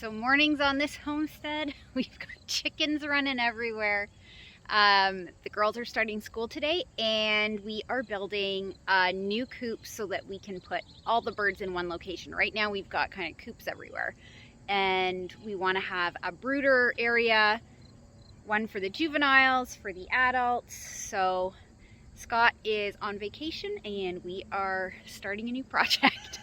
So mornings on this homestead, we've got chickens running everywhere. The girls are starting school today and we are building a new coop so that we can put all the birds in one location. Right now we've got kind of coops everywhere and we want to have a brooder area, one for the juveniles, for the adults. So Scott is on vacation and we are starting a new project.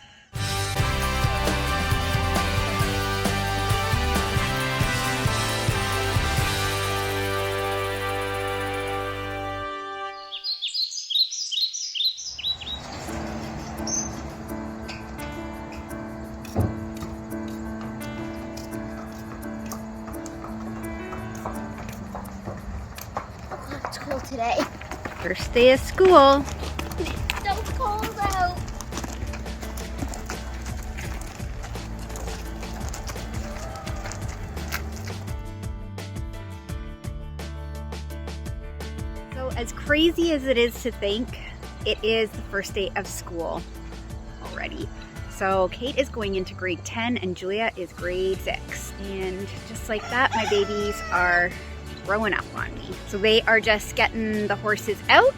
It's cold today. First day of school. It's so cold out. So as crazy as it is to think, it is the first day of school already. So Kate is going into grade 10 and Julia is grade 6. And just like that, my babies are growing up on me. So they are just getting the horses out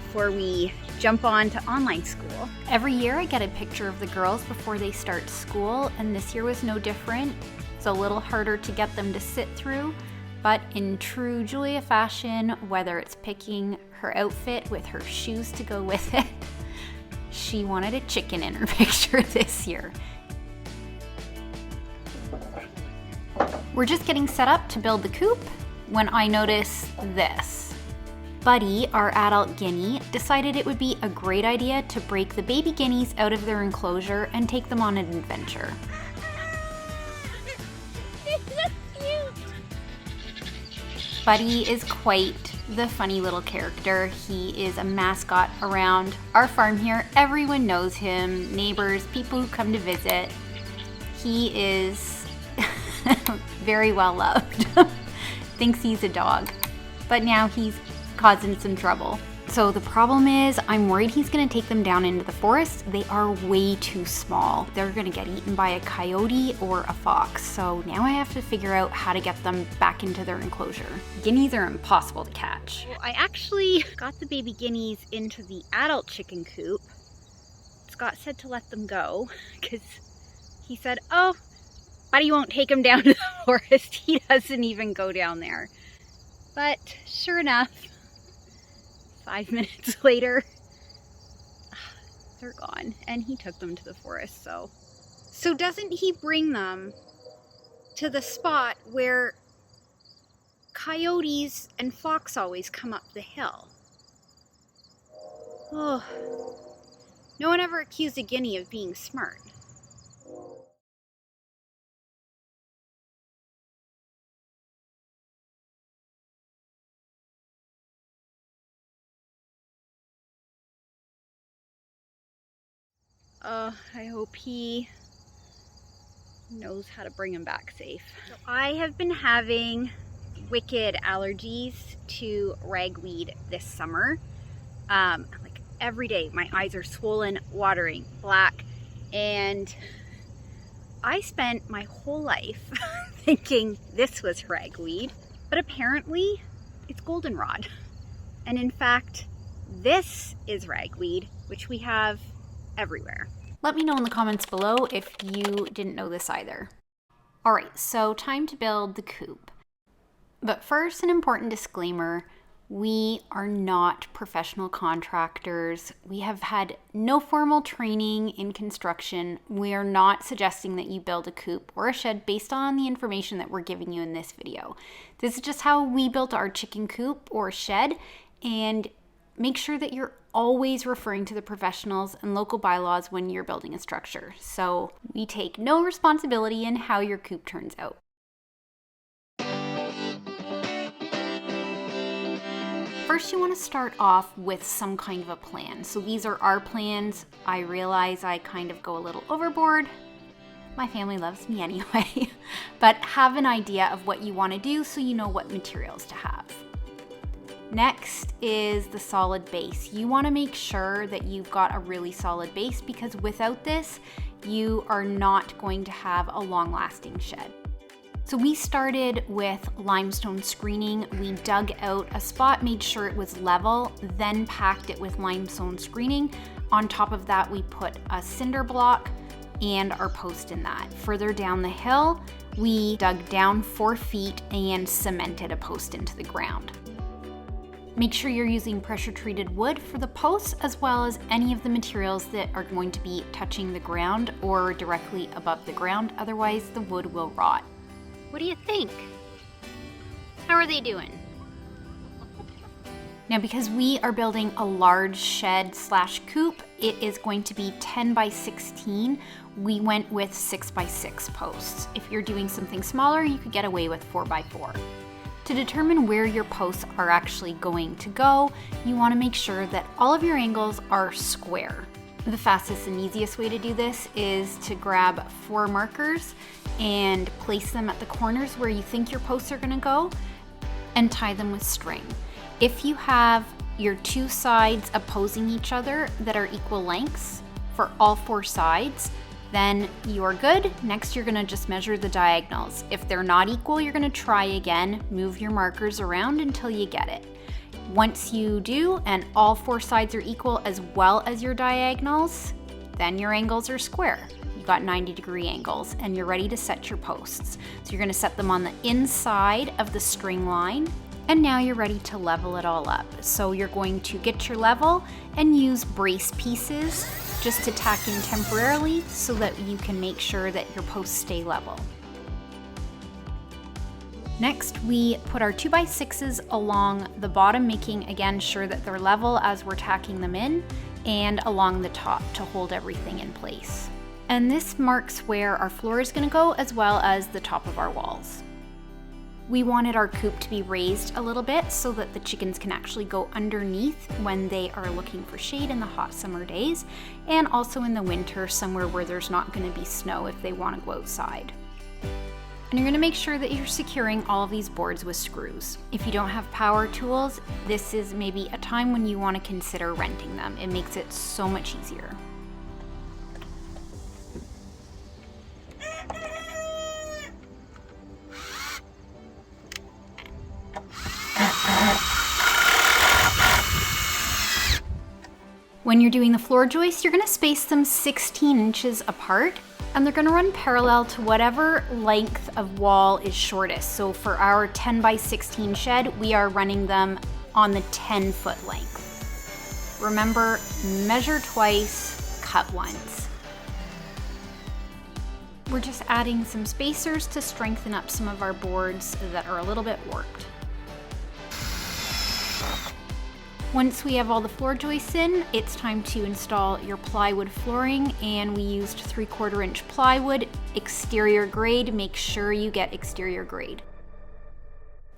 before we jump on to online school. Every year I get a picture of the girls before they start school, and this year was no different. It's a little harder to get them to sit through, but in true Julia fashion, whether it's picking her outfit with her shoes to go with it, she wanted a chicken in her picture this year. We're just getting set up to build the coop when I notice this. Buddy, our adult guinea, decided it would be a great idea to break the baby guineas out of their enclosure and take them on an adventure. Buddy is quite the funny little character. He is a mascot around our farm here. Everyone knows him, neighbors, people who come to visit. He is very well loved. Thinks he's a dog, but now he's causing some trouble. So the problem is, I'm worried he's gonna take them down into the forest. They are way too small. They're gonna get eaten by a coyote or a fox. So now I have to figure out how to get them back into their enclosure. Guineas are impossible to catch. Well, I actually got the baby guineas into the adult chicken coop. Scott said to let them go because he said, oh, Buddy won't take him down to the forest. He doesn't even go down there. But sure enough, 5 minutes later, they're gone. And he took them to the forest, so. So doesn't he bring them to the spot where coyotes and fox always come up the hill? Oh, no one ever accused a guinea of being smart. I hope he knows how to bring him back safe. So I have been having wicked allergies to ragweed this summer. Like every day, my eyes are swollen, watering, black, and I spent my whole life thinking this was ragweed, but apparently it's goldenrod. And in fact, this is ragweed, which we have everywhere. Let me know in the comments below if you didn't know this either. Alright, so time to build the coop. But first, an important disclaimer. We are not professional contractors. We have had no formal training in construction. We are not suggesting that you build a coop or a shed based on the information that we're giving you in this video. This is just how we built our chicken coop or shed, and make sure that you're always referring to the professionals and local bylaws when you're building a structure. So we take no responsibility in how your coop turns out. First, you want to start off with some kind of a plan. So these are our plans. I realize I kind of go a little overboard. My family loves me anyway. But have an idea of what you want to do so you know what materials to have. Next is the solid base. You want to make sure that you've got a really solid base because without this, you are not going to have a long-lasting shed. So we started with limestone screening. We dug out a spot, made sure it was level, then packed it with limestone screening. On top of that, we put a cinder block and our post in that. Further down the hill, we dug down 4 feet and cemented a post into the ground. Make sure you're using pressure treated wood for the posts, as well as any of the materials that are going to be touching the ground or directly above the ground. Otherwise, the wood will rot. What do you think? How are they doing? Now, because we are building a large shed / coop, it is going to be 10 by 16. We went with 6 by 6 posts. If you're doing something smaller, you could get away with 4 by 4. To determine where your posts are actually going to go, you want to make sure that all of your angles are square. The fastest and easiest way to do this is to grab 4 markers and place them at the corners where you think your posts are going to go and tie them with string. If you have your 2 sides opposing each other that are equal lengths for all 4 sides, then you're good. Next, you're going to just measure the diagonals. If they're not equal, you're going to try again, move your markers around until you get it. Once you do, and all 4 sides are equal as well as your diagonals, then your angles are square. You've got 90-degree angles and you're ready to set your posts. So you're going to set them on the inside of the string line, and now you're ready to level it all up. So you're going to get your level and use brace pieces just to tack in temporarily so that you can make sure that your posts stay level. Next, we put our 2x6s along the bottom, making again sure that they're level as we're tacking them in, and along the top to hold everything in place. And this marks where our floor is going to go, as well as the top of our walls. We wanted our coop to be raised a little bit so that the chickens can actually go underneath when they are looking for shade in the hot summer days, and also in the winter somewhere where there's not going to be snow if they want to go outside. And you're going to make sure that you're securing all of these boards with screws. If you don't have power tools, this is maybe a time when you want to consider renting them. It makes it so much easier. When you're doing the floor joists, you're going to space them 16 inches apart, and they're going to run parallel to whatever length of wall is shortest. So for our 10 by 16 shed, we are running them on the 10-foot length. Remember, measure twice, cut once. We're just adding some spacers to strengthen up some of our boards that are a little bit warped. Once we have all the floor joists in, it's time to install your plywood flooring, and we used 3/4 inch plywood, exterior grade. Make sure you get exterior grade.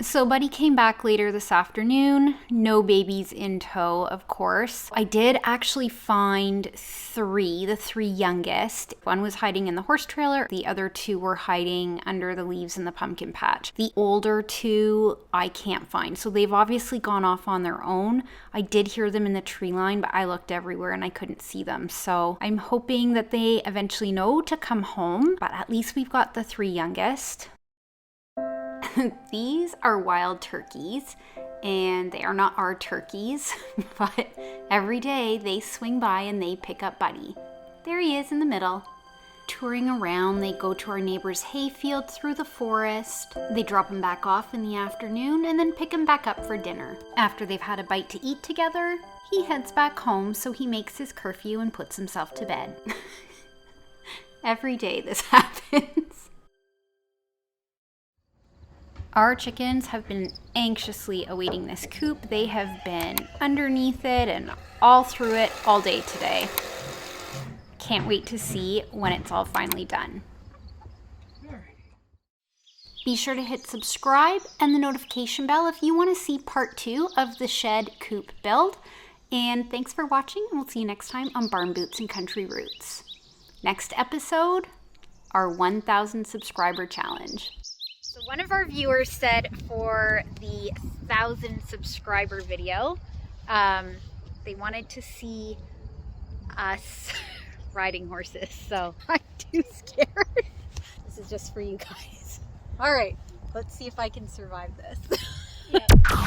So Buddy came back later this afternoon, no babies in tow, of course. I did actually find 3, the 3 youngest. One was hiding in the horse trailer, the other 2 were hiding under the leaves in the pumpkin patch. The older 2 I can't find, so they've obviously gone off on their own. I did hear them in the tree line, but I looked everywhere and I couldn't see them. So I'm hoping that they eventually know to come home, but at least we've got the 3 youngest. These are wild turkeys, and they are not our turkeys, but every day they swing by and they pick up Buddy. There he is in the middle. Touring around, they go to our neighbor's hayfield through the forest. They drop him back off in the afternoon and then pick him back up for dinner. After they've had a bite to eat together, he heads back home, so he makes his curfew and puts himself to bed. Every day this happens. Our chickens have been anxiously awaiting this coop. They have been underneath it and all through it all day today. Can't wait to see when it's all finally done. Be sure to hit subscribe and the notification bell if you want to see part 2 of the shed coop build. And thanks for watching, and we'll see you next time on Barn Boots and Country Roots. Next episode, our 1,000 subscriber challenge. So one of our viewers said for the 1,000 subscriber video, they wanted to see us riding horses, so I'm too scared. This is just for you guys. All right, let's see if I can survive this. Yep.